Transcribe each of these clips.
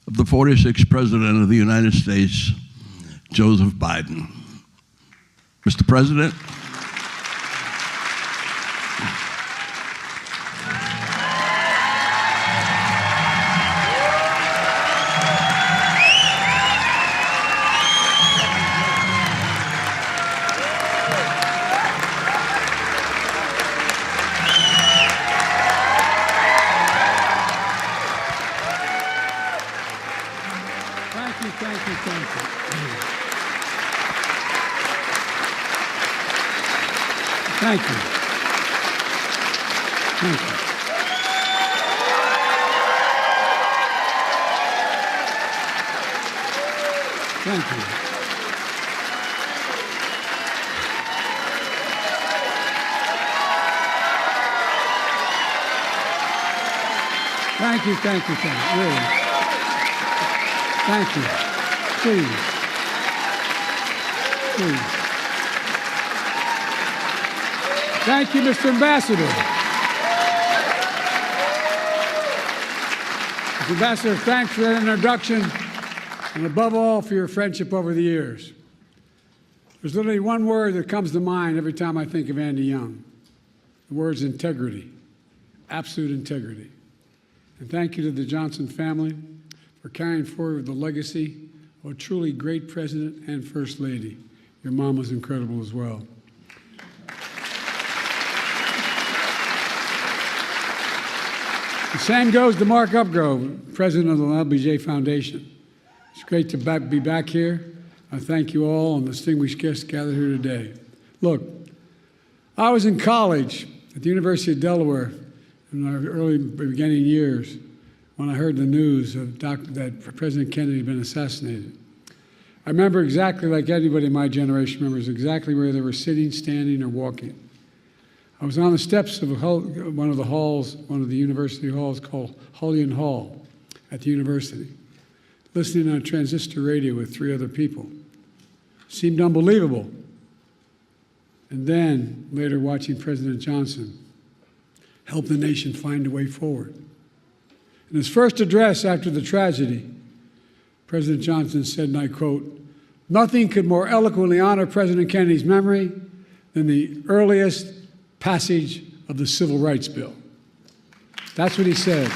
of the 46th President of the United States, Joseph Biden. Mr. President, Thank you. Thank you. Thank you. Thank you, thank you, thank you. Really. Thank you. Please. Please. Thank you, Mr. Ambassador. Mr. Ambassador, thanks for that introduction, and above all, for your friendship over the years. There's literally one word that comes to mind every time I think of Andy Young. The word's integrity, absolute integrity. And thank you to the Johnson family for carrying forward the legacy of a truly great president and first lady. Your mom was incredible as well. The same goes to Mark Upgrove, president of the LBJ Foundation. It's great to be back here. I thank you all and distinguished guests gathered here today. Look, I was in college at the University of Delaware in our early beginning years when I heard the news of that President Kennedy had been assassinated. I remember exactly like anybody in my generation remembers exactly where they were sitting, standing, or walking. I was on the steps of one of the university halls called Hullion Hall at the university, listening on a transistor radio with 3 other people. Seemed unbelievable. And then, later watching President Johnson help the nation find a way forward. In his first address after the tragedy, President Johnson said, and I quote, "Nothing could more eloquently honor President Kennedy's memory than the earliest passage of the Civil Rights Bill." That's what he said.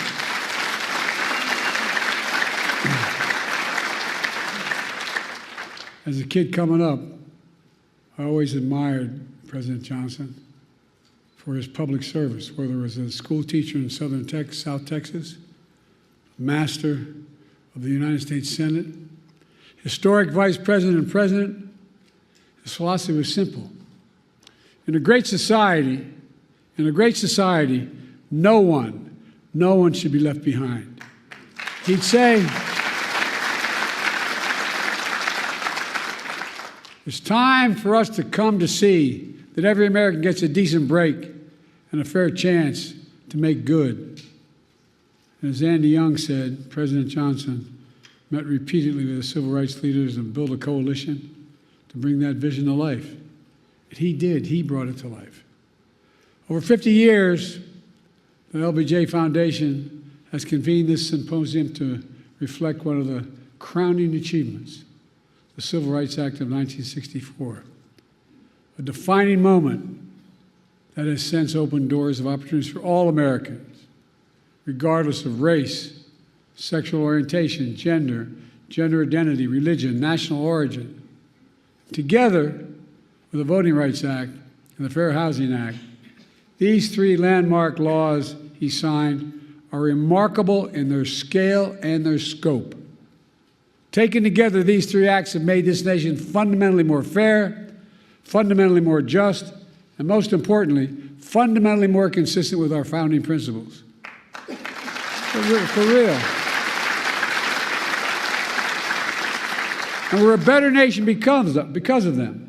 As a kid coming up, I always admired President Johnson for his public service, whether it was a school teacher in South Texas, master of the United States Senate, historic vice president and president. His philosophy was simple. In a great society, no one should be left behind. He'd say, it's time for us to come to see that every American gets a decent break and a fair chance to make good. And as Andy Young said, President Johnson met repeatedly with the civil rights leaders and built a coalition to bring that vision to life. And he did. He brought it to life. Over 50 years, the LBJ Foundation has convened this symposium to reflect one of the crowning achievements, the Civil Rights Act of 1964, a defining moment that has since opened doors of opportunities for all Americans, regardless of race, sexual orientation, gender identity, religion, national origin. Together with the Voting Rights Act and the Fair Housing Act, these 3 landmark laws he signed are remarkable in their scale and their scope. Taken together, these 3 acts have made this nation fundamentally more fair, fundamentally more just, and most importantly, fundamentally more consistent with our founding principles. For real. And we're a better nation because of them.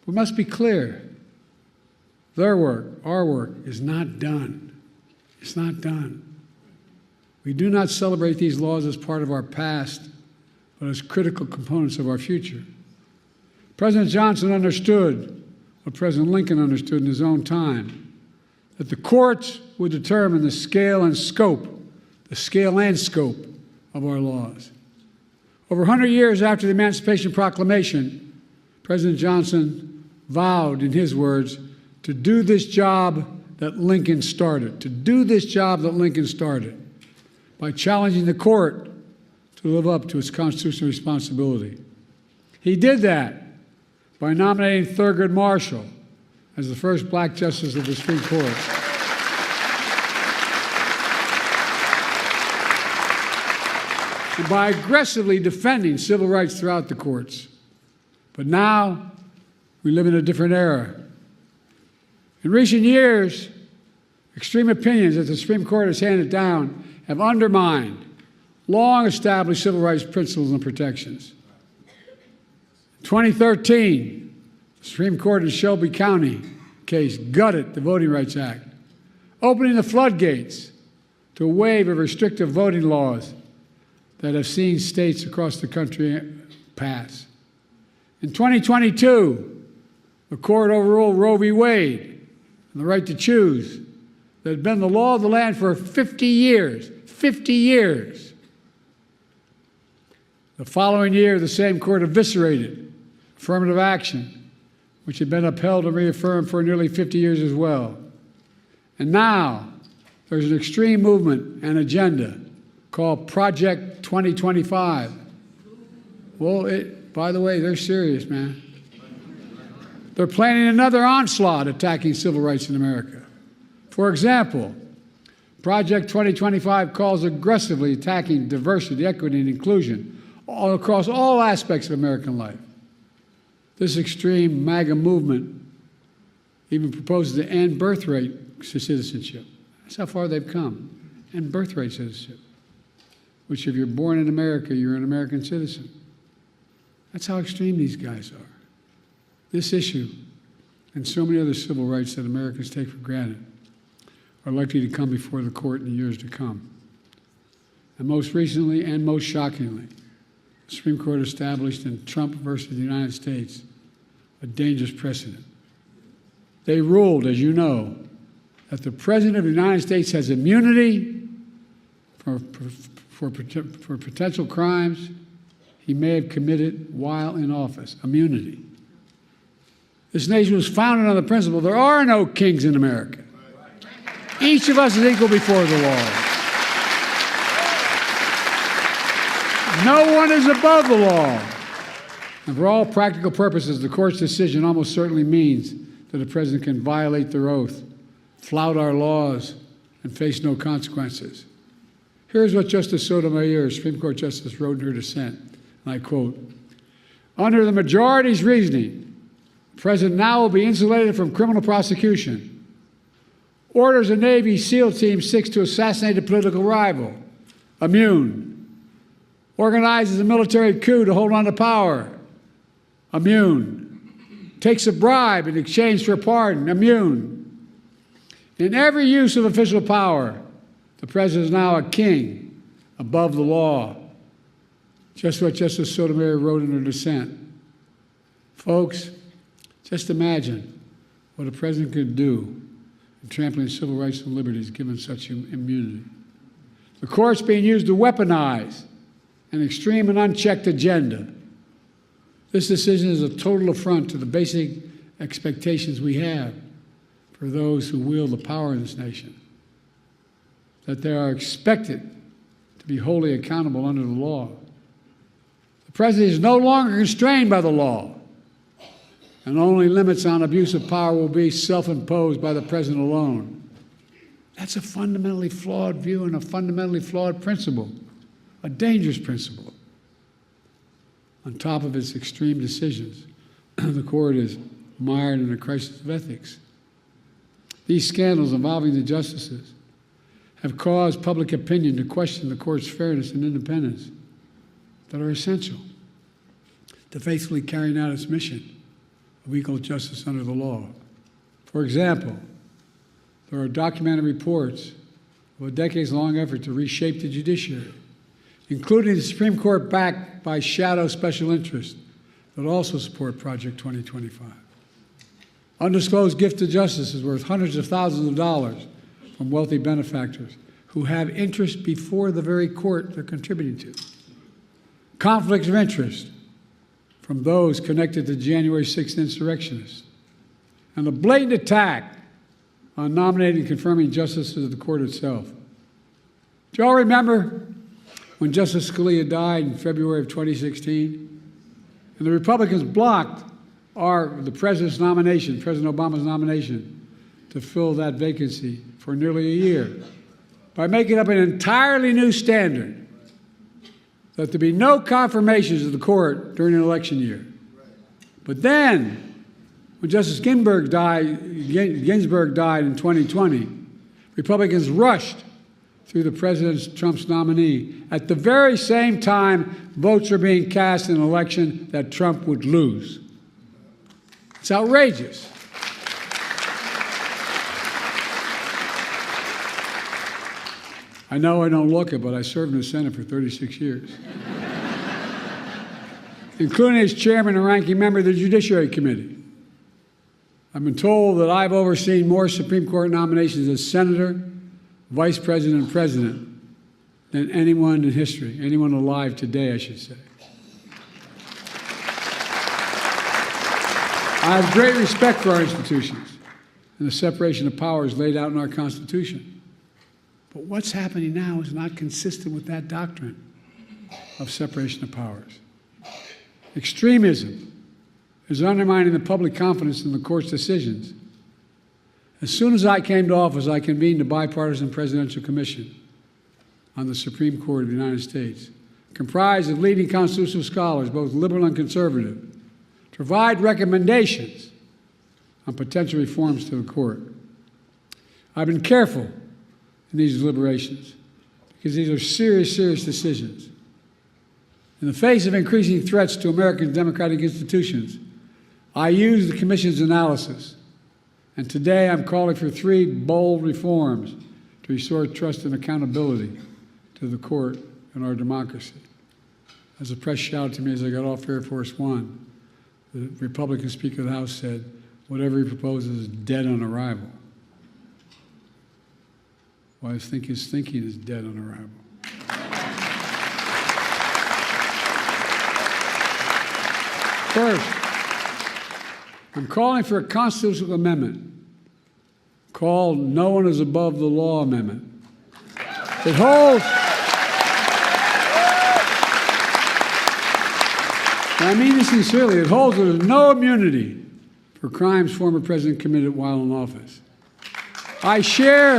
We must be clear. Their work, our work, is not done. It's not done. We do not celebrate these laws as part of our past, but as critical components of our future. President Johnson understood what President Lincoln understood in his own time, that the courts would determine the scale and scope of our laws. Over 100 years after the Emancipation Proclamation, President Johnson vowed, in his words, to do this job that Lincoln started, by challenging the court to live up to its constitutional responsibility. He did that by nominating Thurgood Marshall as the first black justice of the Supreme Court. And by aggressively defending civil rights throughout the courts. But now, we live in a different era. In recent years, extreme opinions that the Supreme Court has handed down have undermined long-established civil rights principles and protections. In 2013, the Supreme Court in Shelby County case gutted the Voting Rights Act, opening the floodgates to a wave of restrictive voting laws that have seen states across the country pass. In 2022, the court overruled Roe v. Wade and the right to choose that had been the law of the land for 50 years. 50 years. The following year, the same court eviscerated affirmative action, which had been upheld and reaffirmed for nearly 50 years as well. And now, there's an extreme movement and agenda called Project 2025. Well, by the way, they're serious, man. They're planning another onslaught attacking civil rights in America. For example, Project 2025 calls aggressively attacking diversity, equity, and inclusion across all aspects of American life. This extreme MAGA movement even proposes to end birthright citizenship. That's how far they've come. End birthright citizenship, which if you're born in America, you're an American citizen. That's how extreme these guys are. This issue and so many other civil rights that Americans take for granted are likely to come before the court in the years to come. And most recently and most shockingly, the Supreme Court established in Trump versus the United States a dangerous precedent. They ruled, as you know, that the President of the United States has immunity for potential crimes he may have committed while in office. Immunity. This nation was founded on the principle there are no kings in America. Each of us is equal before the law. No one is above the law. And for all practical purposes, the court's decision almost certainly means that a president can violate their oath, flout our laws, and face no consequences. Here's what Justice Sotomayor, Supreme Court Justice, wrote in her dissent, and I quote, "Under the majority's reasoning, the president now will be insulated from criminal prosecution, orders a Navy SEAL team seeks to assassinate a political rival, immune, organizes a military coup to hold on to power, immune, takes a bribe in exchange for a pardon, immune. In every use of official power, the president is now a king above the law." Just what Justice Sotomayor wrote in her dissent. Folks, just imagine what a president could do in trampling civil rights and liberties given such immunity. The court's being used to weaponize an extreme and unchecked agenda. This decision is a total affront to the basic expectations we have for those who wield the power in this nation, that they are expected to be wholly accountable under the law. The president is no longer constrained by the law, and only limits on abuse of power will be self-imposed by the president alone. That's a fundamentally flawed view and a fundamentally flawed principle, a dangerous principle. On top of its extreme decisions, the court is mired in a crisis of ethics. These scandals involving the justices have caused public opinion to question the court's fairness and independence that are essential to faithfully carrying out its mission of equal justice under the law. For example, there are documented reports of a decades-long effort to reshape the judiciary, including the Supreme Court backed by shadow special interests that also support Project 2025. Undisclosed gift to justice is worth hundreds of thousands of dollars from wealthy benefactors who have interest before the very court they're contributing to. Conflicts of interest from those connected to January 6th insurrectionists. And a blatant attack on nominating and confirming justices of the court itself. Do you all remember when Justice Scalia died in February of 2016? And the Republicans blocked the president's nomination, President Obama's nomination, to fill that vacancy for nearly a year by making up an entirely new standard that there be no confirmations of the court during an election year. But then, when Justice Ginsburg died in 2020, Republicans rushed through the President Trump's nominee at the very same time votes are being cast in an election that Trump would lose. It's outrageous. I know I don't look it, but I served in the Senate for 36 years, including as chairman and ranking member of the Judiciary Committee. I've been told that I've overseen more Supreme Court nominations as senator, vice president, and president than anyone in history, anyone alive today, I should say. I have great respect for our institutions and the separation of powers laid out in our Constitution. But what's happening now is not consistent with that doctrine of separation of powers. Extremism is undermining the public confidence in the court's decisions. As soon as I came to office, I convened a bipartisan presidential commission on the Supreme Court of the United States, comprised of leading constitutional scholars, both liberal and conservative, to provide recommendations on potential reforms to the court. I've been careful in these deliberations because these are serious, serious decisions. In the face of increasing threats to American democratic institutions, I use the Commission's analysis, and today I'm calling for 3 bold reforms to restore trust and accountability to the court and our democracy. As the press shouted to me as I got off Air Force One, the Republican Speaker of the House said, whatever he proposes is dead on arrival. Well, I think his thinking is dead on arrival. First, I'm calling for a constitutional amendment called No One is Above the Law Amendment. It holds, and I mean this sincerely, it holds that there's no immunity for crimes former president committed while in office. I share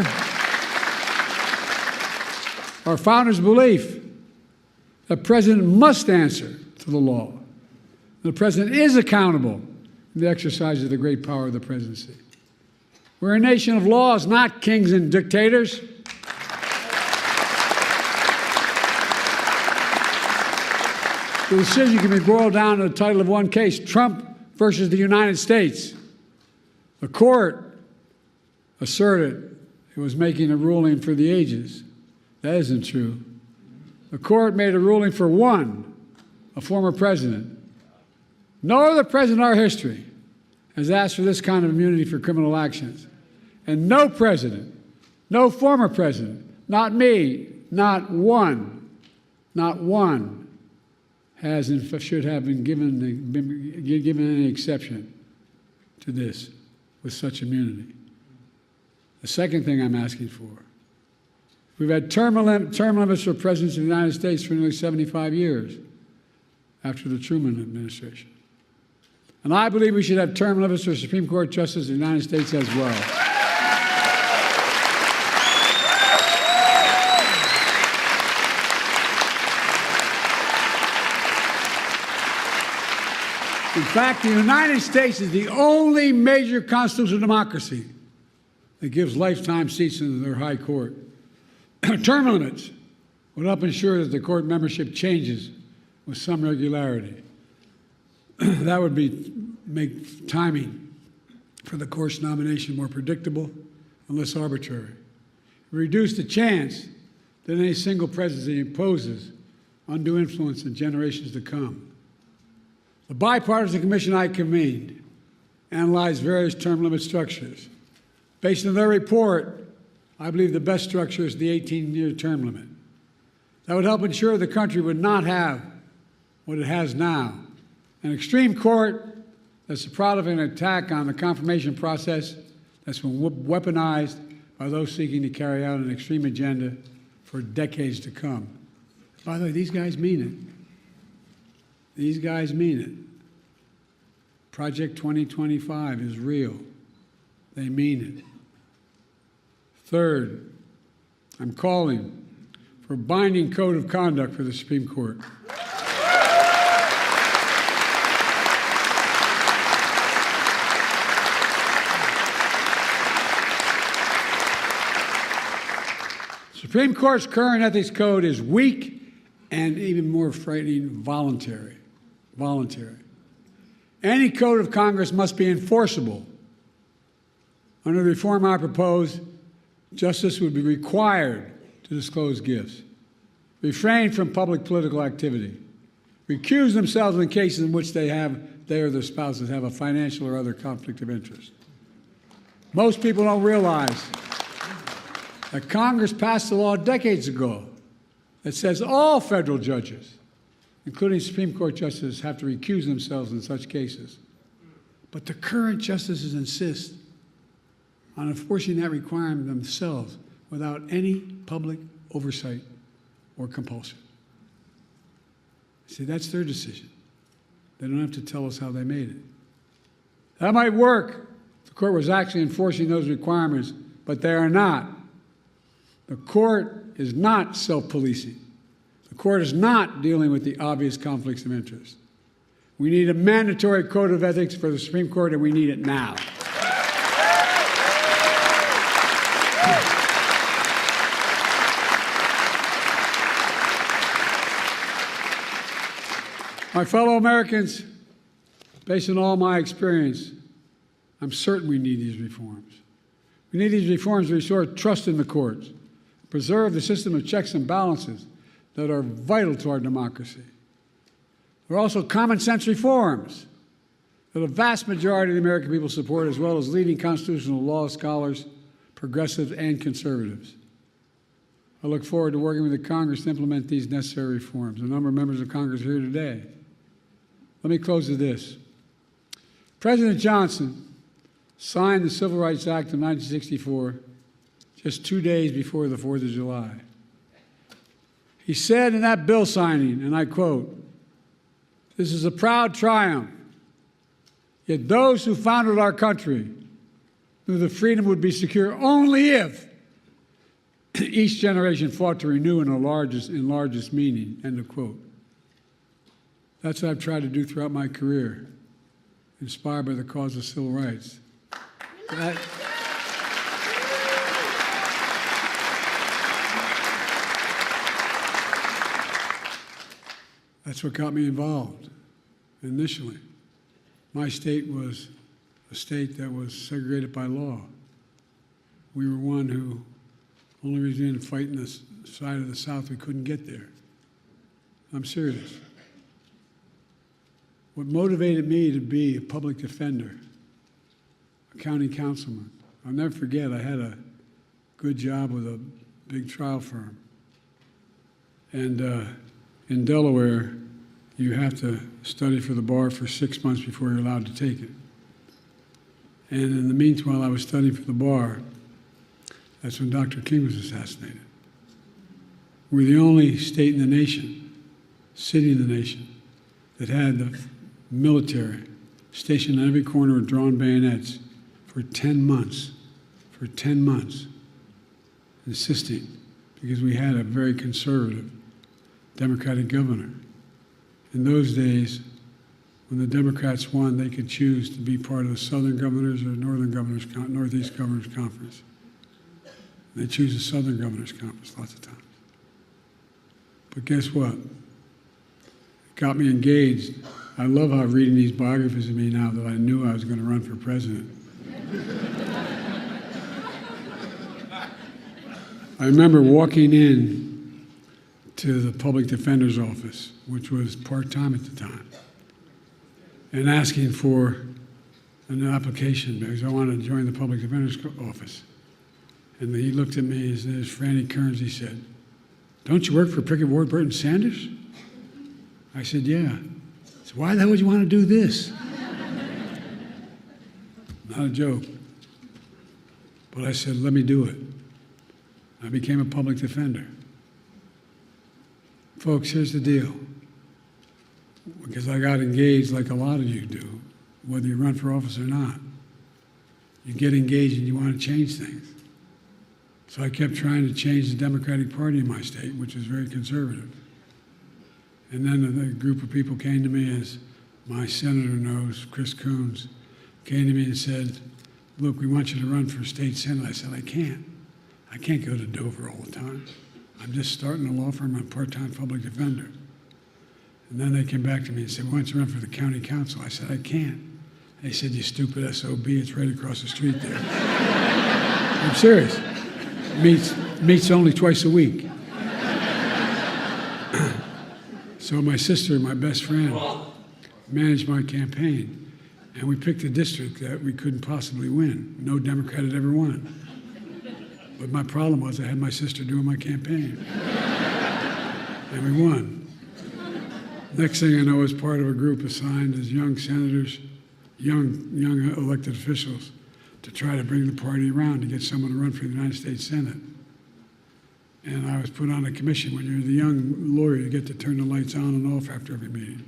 our founders' belief that the president must answer to the law. The president is accountable in the exercise of the great power of the presidency. We're a nation of laws, not kings and dictators. The decision can be boiled down to the title of one case, Trump versus the United States. The court asserted it was making a ruling for the ages. That isn't true. The court made a ruling for one, a former president. No other president in our history has asked for this kind of immunity for criminal actions. And no president, no former president, not me, not one, has and should have been given any exception to this with such immunity. The second thing I'm asking for, we've had term limits for presidents of the United States for nearly 75 years after the Truman administration. And I believe we should have term limits for Supreme Court justices of the United States as well. In fact, the United States is the only major constitutional democracy that gives lifetime seats in their high court. Term limits would help ensure that the court membership changes with some regularity. That would make timing for the court's nomination more predictable and less arbitrary. Reduce the chance that any single presidency imposes undue influence in generations to come. The bipartisan commission I convened analyzed various term limit structures. Based on their report, I believe the best structure is the 18-year term limit. That would help ensure the country would not have what it has now, an extreme court that's the product of an attack on the confirmation process that's been weaponized by those seeking to carry out an extreme agenda for decades to come. By the way, these guys mean it. These guys mean it. Project 2025 is real. They mean it. Third, I'm calling for a binding code of conduct for the Supreme Court. Supreme Court's current ethics code is weak and, even more frightening, voluntary. Any code of Congress must be enforceable. Under the reform I propose, justice would be required to disclose gifts, refrain from public political activity, recuse themselves in cases in which they or their spouses have a financial or other conflict of interest. Most people don't realize that Congress passed a law decades ago that says all federal judges, including Supreme Court justices, have to recuse themselves in such cases. But the current justices insist on enforcing that requirement themselves without any public oversight or compulsion. See, that's their decision. They don't have to tell us how they made it. That might work if the court was actually enforcing those requirements, but they are not. The court is not self-policing. The court is not dealing with the obvious conflicts of interest. We need a mandatory code of ethics for the Supreme Court, and we need it now. My fellow Americans, based on all my experience, I'm certain we need these reforms. We need these reforms to restore trust in the courts, preserve the system of checks and balances that are vital to our democracy. They're also common sense reforms that a vast majority of the American people support, as well as leading constitutional law scholars, progressives, and conservatives. I look forward to working with the Congress to implement these necessary reforms. A number of members of Congress are here today. Let me close with this. President Johnson signed the Civil Rights Act of 1964 just 2 days before the 4th of July. He said in that bill signing, and I quote, "This is a proud triumph, yet those who founded our country knew that freedom would be secure only if each generation fought to renew in largest meaning," end of quote. That's what I've tried to do throughout my career, inspired by the cause of civil rights. That's what got me involved initially. My state was a state that was segregated by law. We were one who, only reason we didn't fight in the side of the South, we couldn't get there. I'm serious. What motivated me to be a public defender, a county councilman, I'll never forget, I had a good job with a big trial firm. And in Delaware, you have to study for the bar for 6 months before you're allowed to take it. And in the meantime, I was studying for the bar. That's when Dr. King was assassinated. We're the only state in the nation, city in the nation, that had the military stationed on every corner with drawn bayonets for 10 months, insisting, because we had a very conservative Democratic governor. In those days, when the Democrats won, they could choose to be part of the Southern Governors or Northeast Governors Conference. They choose the Southern Governors Conference lots of times. But guess what? It got me engaged. I love how reading these biographies of me now that I knew I was going to run for president. I remember walking in to the public defender's office, which was part-time at the time, and asking for an application because I wanted to join the public defender's office. And he looked at me, his name is Franny Kearns, he said, "Don't you work for Pickett Warburton Sanders?" I said, "Yeah." He said, "Why the hell would you want to do this?" Not a joke. But I said, "Let me do it." I became a public defender. Folks, here's the deal. Because I got engaged like a lot of you do, whether you run for office or not. You get engaged and you want to change things. So I kept trying to change the Democratic Party in my state, which is very conservative. And then a group of people came to me, as my senator knows, Chris Coons, came to me and said, "Look, we want you to run for state senate." I said, I can't. I can't go to Dover all the time. I'm just starting a law firm. I'm a part-time public defender. And then they came back to me and said, "Why don't you run for the county council?" I said, I can't. They said, "You stupid SOB, it's right across the street there." I'm serious. Meets only twice a week. So my sister, my best friend, managed my campaign, and we picked a district that we couldn't possibly win. No Democrat had ever won. But my problem was I had my sister doing my campaign. And we won. Next thing I know, I was part of a group assigned as young senators, young elected officials, to try to bring the party around to get someone to run for the United States Senate. And I was put on a commission. When you're the young lawyer, you get to turn the lights on and off after every meeting.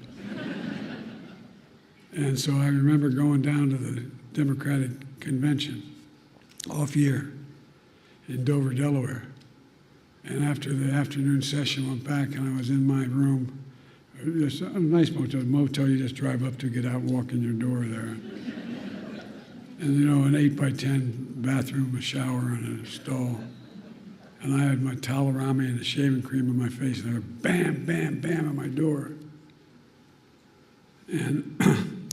And so I remember going down to the Democratic convention, off year, in Dover, Delaware. And after the afternoon session, went back and I was in my room. There's a nice motel you just drive up to, get out, walk in your door there. And you know, an 8x10 bathroom, a shower, and a stall. And I had my towel around me and the shaving cream on my face, and they were bam, bam, bam at my door. And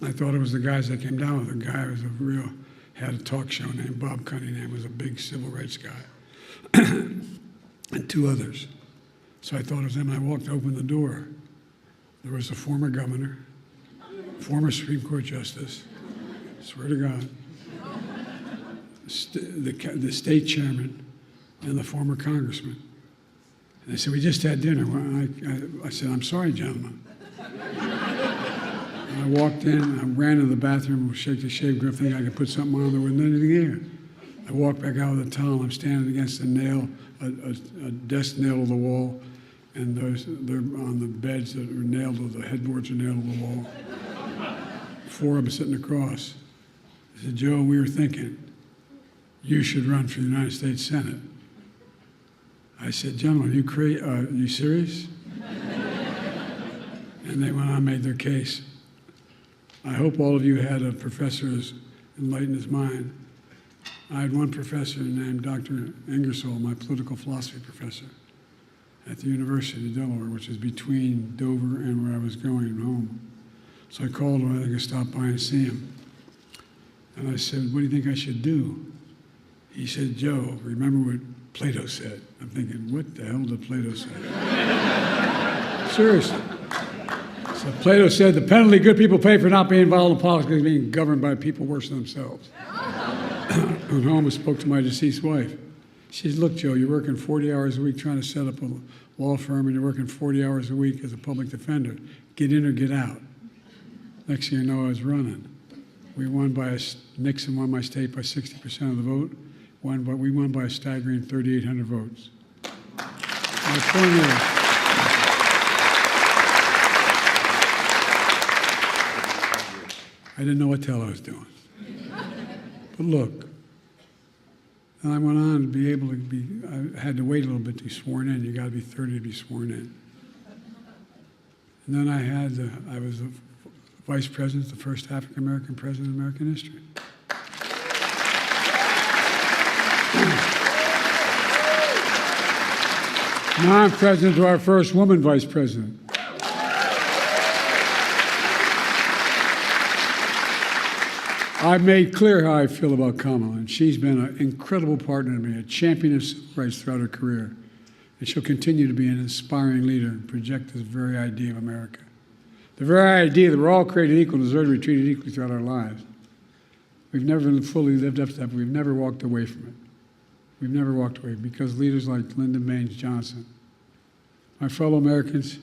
I thought it was the guys that came down with it. The guy was had a talk show named Bob Cunningham, was a big civil rights guy, and two others. So I thought it was them. I walked, opened the door. There was a former governor, former Supreme Court justice, swear to God, the state chairman, and the former congressman. And they said, "We just had dinner." Well, I said, "I'm sorry, gentlemen." And I walked in, I ran to the bathroom, shake the shave grip, thinking I could put something on. There wasn't anything there. I walked back out with a towel. I'm standing against a nail, a desk nail to the wall, and they're on the beds that are nailed to the headboards are nailed to the wall. Four of them sitting across. I said, "Joe, we were thinking you should run for the United States Senate." I said, "Gentlemen, you serious?" And they went on and made their case. I hope all of you had a professor as enlightened as mine. I had one professor named Dr. Ingersoll, my political philosophy professor, at the University of Delaware, which is between Dover and where I was going home. So I called him, I could stop by and see him. And I said, "What do you think I should do?" He said, "Joe, remember what Plato said." I'm thinking, what the hell did Plato say? Seriously. So Plato said, "The penalty good people pay for not being involved in politics is being governed by people worse than themselves." And home, I spoke to my deceased wife. She said, "Look, Joe, you're working 40 hours a week trying to set up a law firm, and you're working 40 hours a week as a public defender. Get in or get out." Next thing you know, I was running. We won Nixon won my state by 60% of the vote. We won by a staggering 3,800 votes. My point is, I didn't know what the hell I was doing. But look, and I went on to be able to I had to wait a little bit to be sworn in. You got to be 30 to be sworn in. And then I was the vice president, the first African-American president in American history. Now I'm president to our first woman vice president. I've made clear how I feel about Kamala, and she's been an incredible partner to me, a champion of civil rights throughout her career. And she'll continue to be an inspiring leader and project this very idea of America. The very idea that we're all created equal and deserve to be treated equally throughout our lives. We've never fully lived up to that, but we've never walked away from it. We've never walked away because leaders like Lyndon Baines Johnson. My fellow Americans,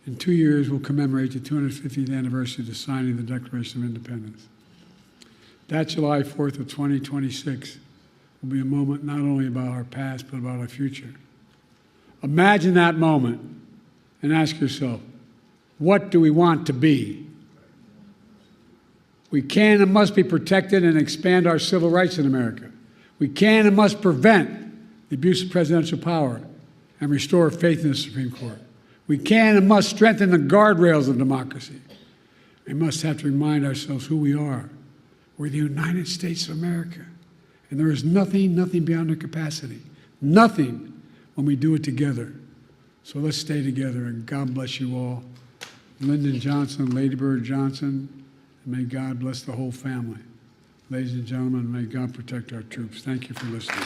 in 2 years we'll commemorate the 250th anniversary of the signing of the Declaration of Independence. That July 4th of 2026 will be a moment not only about our past, but about our future. Imagine that moment and ask yourself, what do we want to be? We can and must be protected and expand our civil rights in America. We can and must prevent the abuse of presidential power and restore faith in the Supreme Court. We can and must strengthen the guardrails of democracy. We must have to remind ourselves who we are. We're the United States of America. And there is nothing beyond our capacity. Nothing when we do it together. So let's stay together, and God bless you all. Lyndon Johnson, Lady Bird Johnson, and may God bless the whole family. Ladies and gentlemen, may God protect our troops. Thank you for listening.